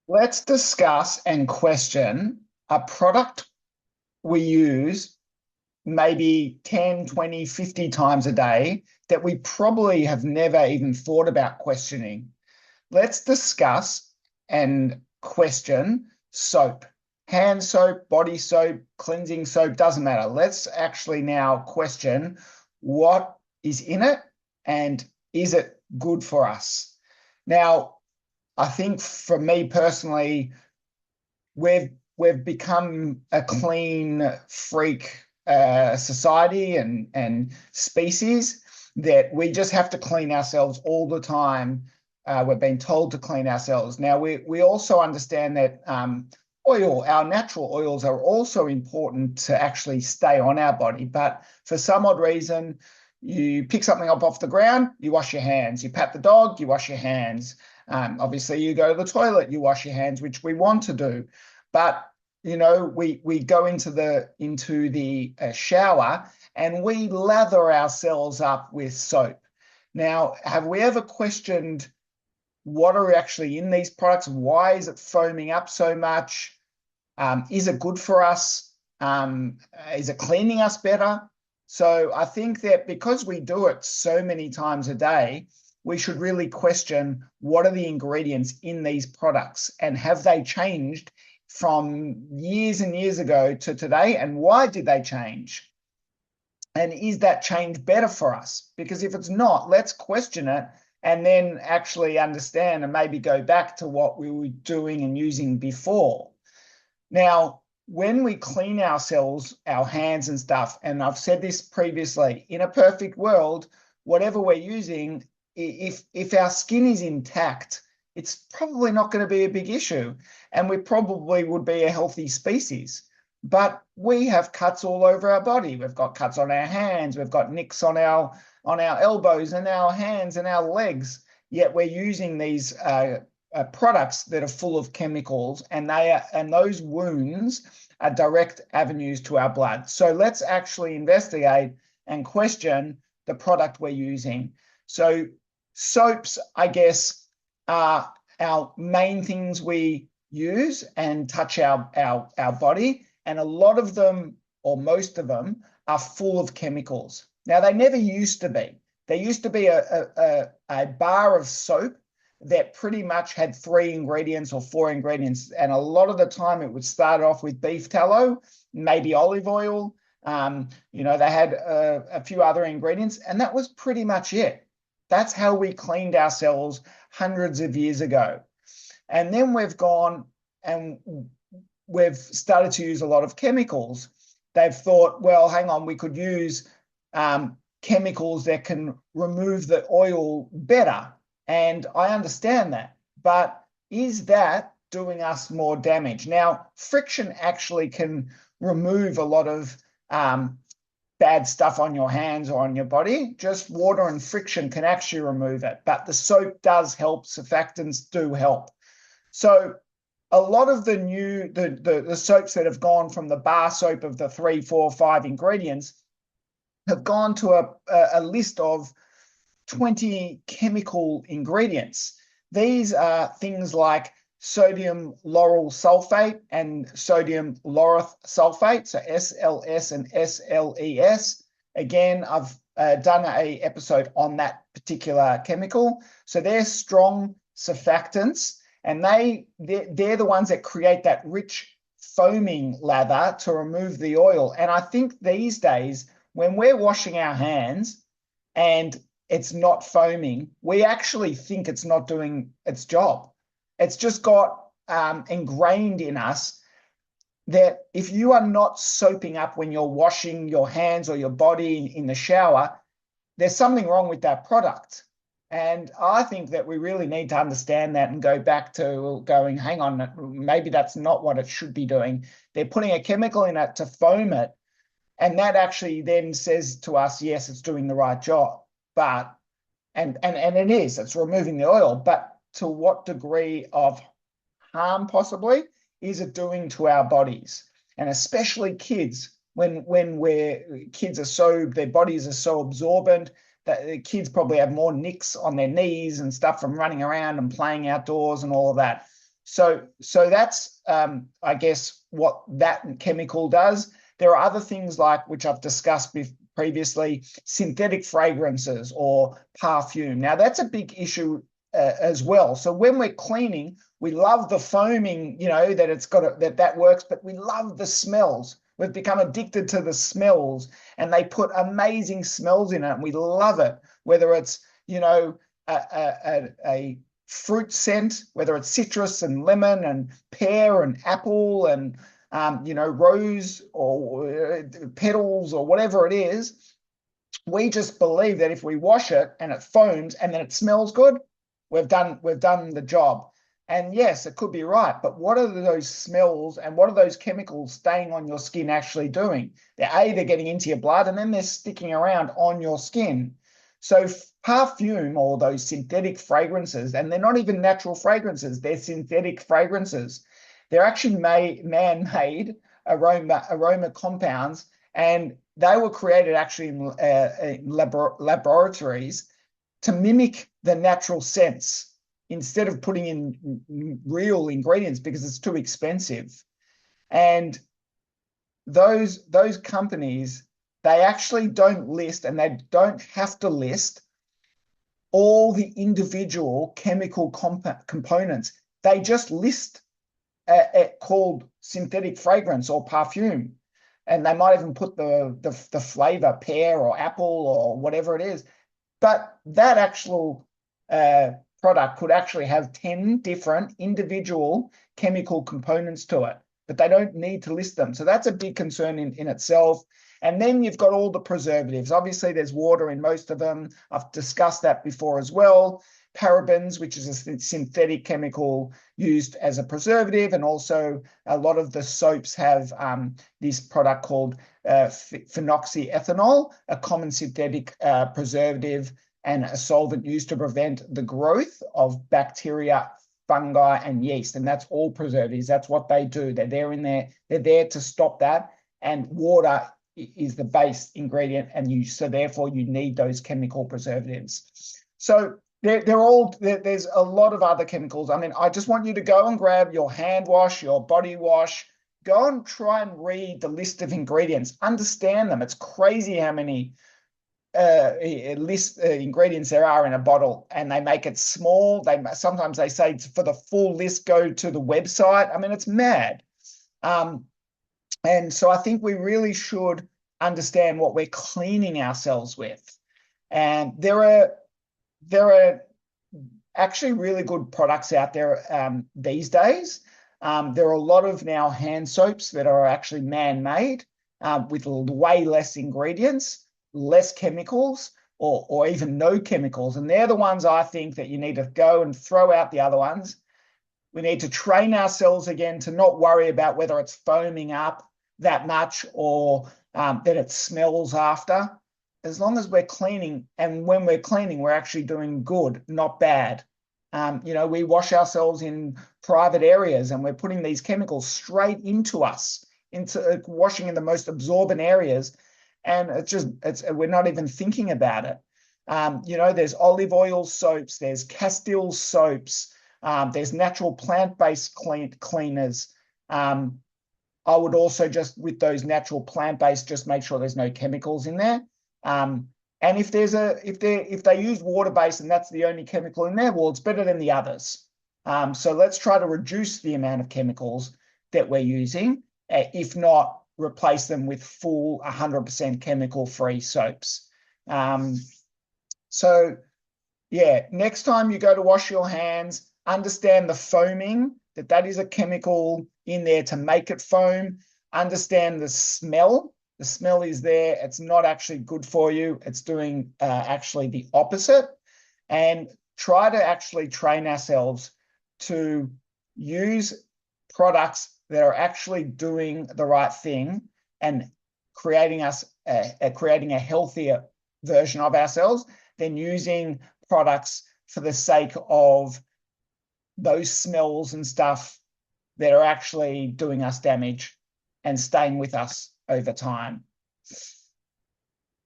Let's discuss and question a product we use maybe 10, 20, 50 times a day that we probably have never even thought about questioning. Let's discuss and question soap. Hand soap, body soap, cleansing soap, doesn't matter. Let's actually now question what is in it and is it good for us? Now, I think for me personally, we've become a clean freak society and species that we just have to clean ourselves all the time. We've been told to clean ourselves. Now we also understand that our natural oils are also important to actually stay on our body. But for some odd reason, you pick something up off the ground, you wash your hands. You pat the dog, you wash your hands. Obviously, you go to the toilet, you wash your hands, which we want to do. But we go into the shower and we lather ourselves up with soap. Now, have we ever questioned what are actually in these products? Why is it foaming up so much? Is it good for us? Is it cleaning us better? So I think that because we do it so many times a day, we should really question what are the ingredients in these products and have they changed from years and years ago to today, and why did they change? And is that change better for us? Because if it's not, let's question it and then actually understand and maybe go back to what we were doing and using before. Now, when we clean ourselves, our hands and stuff, and I've said this previously, in a perfect world, whatever we're using, if our skin is intact, it's probably not going to be a big issue, and we probably would be a healthy species. But we have cuts all over our body. We've got cuts on our hands. We've got nicks on our elbows and our hands and our legs. Yet we're using these products that are full of chemicals, and those wounds are direct avenues to our blood. So let's actually investigate and question the product we're using. So soaps, I guess, are our main things we use and touch our body. And a lot of them, or most of them, are full of chemicals. Now, they never used to be. There used to be a bar of soap that pretty much had 3 ingredients or 4 ingredients. And a lot of the time it would start off with beef tallow, maybe olive oil. They had a few other ingredients, and that was pretty much it. That's how we cleaned ourselves hundreds of years ago. And then we've gone and we've started to use a lot of chemicals. They've thought, well, hang on, we could use chemicals that can remove the oil better. And I understand that. But is that doing us more damage? Now, friction actually can remove a lot of bad stuff on your hands or on your body. Just water and friction can actually remove it. But the soap does help. Surfactants do help. So a lot of the soaps that have gone from the bar soap of the 3, 4, 5 ingredients have gone to a list of 20 chemical ingredients. These are things like sodium lauryl sulfate and sodium laureth sulfate, so SLS and SLES. Again, I've done an episode on that particular chemical. So they're strong surfactants, and they're the ones that create that rich foaming lather to remove the oil. And I think these days, when we're washing our hands and it's not foaming, we actually think it's not doing its job. It's just got ingrained in us that if you are not soaping up when you're washing your hands or your body in the shower, there's something wrong with that product. And I think that we really need to understand that and go back to going, hang on, maybe that's not what it should be doing. They're putting a chemical in it to foam it. And that actually then says to us, yes, it's doing the right job. But, and it is, it's removing the oil. But to what degree of harm possibly is it doing to our bodies? And especially kids, when kids are so, their bodies are so absorbent, that the kids probably have more nicks on their knees and stuff from running around and playing outdoors and all of that. So that's, I guess, what that chemical does. There are other things like, which I've discussed previously, synthetic fragrances or perfume. Now, that's a big issue as well. So when we're cleaning, we love the foaming, that it's got that works, but we love the smells. We've become addicted to the smells, and they put amazing smells in it, and we love it. Whether it's, a fruit scent, whether it's citrus and lemon and pear and apple and rose or petals or whatever it is. We just believe that if we wash it and it foams and then it smells good, we've done the job. And yes, it could be right, but what are those smells and what are those chemicals staying on your skin actually doing? They're getting into your blood, and then they're sticking around on your skin. So perfume, or those synthetic fragrances, and they're not even natural fragrances, they're synthetic fragrances. They're actually man-made aroma compounds, and they were created actually in laboratories to mimic the natural scents instead of putting in real ingredients, because it's too expensive. And those companies, they actually don't list, and they don't have to list, all the individual chemical components. They just list it called synthetic fragrance or perfume, and they might even put the flavor, pear or apple or whatever it is. But that actual product could actually have 10 different individual chemical components to it, but they don't need to list them. So that's a big concern in itself. And then you've got all the preservatives. Obviously, there's water in most of them. I've discussed that before as well. Parabens, which is a synthetic chemical used as a preservative, and also a lot of the soaps have this product called phenoxyethanol, a common synthetic preservative and a solvent used to prevent the growth of bacteria, fungi, and yeast. And that's all preservatives. That's what they do. They're there to stop that. And water is the base ingredient, and so therefore you need those chemical preservatives. So there's a lot of other chemicals. I mean, I just want you to go and grab your hand wash, your body wash, go and try and read the list of ingredients, understand them. It's crazy how many ingredients there are in a bottle, and they make it small. Sometimes they say for the full list, go to the website. I mean, it's mad. And so I think we really should understand what we're cleaning ourselves with. And there are actually really good products out there these days. There are a lot of now hand soaps that are actually man-made with way less ingredients, less chemicals, or even no chemicals. And they're the ones I think that you need to go and throw out the other ones. We need to train ourselves again to not worry about whether it's foaming up that much or that it smells after. As long as we're cleaning, and when we're cleaning, we're actually doing good, not bad. We wash ourselves in private areas, and we're putting these chemicals straight into us, into washing in the most absorbent areas, and we're not even thinking about it. There's olive oil soaps, there's Castile soaps, there's natural plant-based cleaners. I would also just, with those natural plant-based, just make sure there's no chemicals in there. And if they use water-based and that's the only chemical in there, well, it's better than the others. So let's try to reduce the amount of chemicals that we're using, if not replace them with full 100% chemical-free soaps. So yeah, next time you go to wash your hands, understand the foaming, that is a chemical in there to make it foam. Understand the smell. The smell is there. It's not actually good for you. It's doing actually the opposite. And try to actually train ourselves to use products that are actually doing the right thing and creating a healthier version of ourselves than using products for the sake of those smells and stuff that are actually doing us damage and staying with us over time.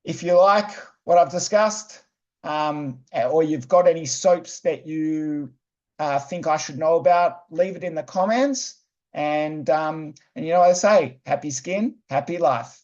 If you like what I've discussed, or you've got any soaps that you think I should know about, leave it in the comments. And you know what I say, happy skin, happy life.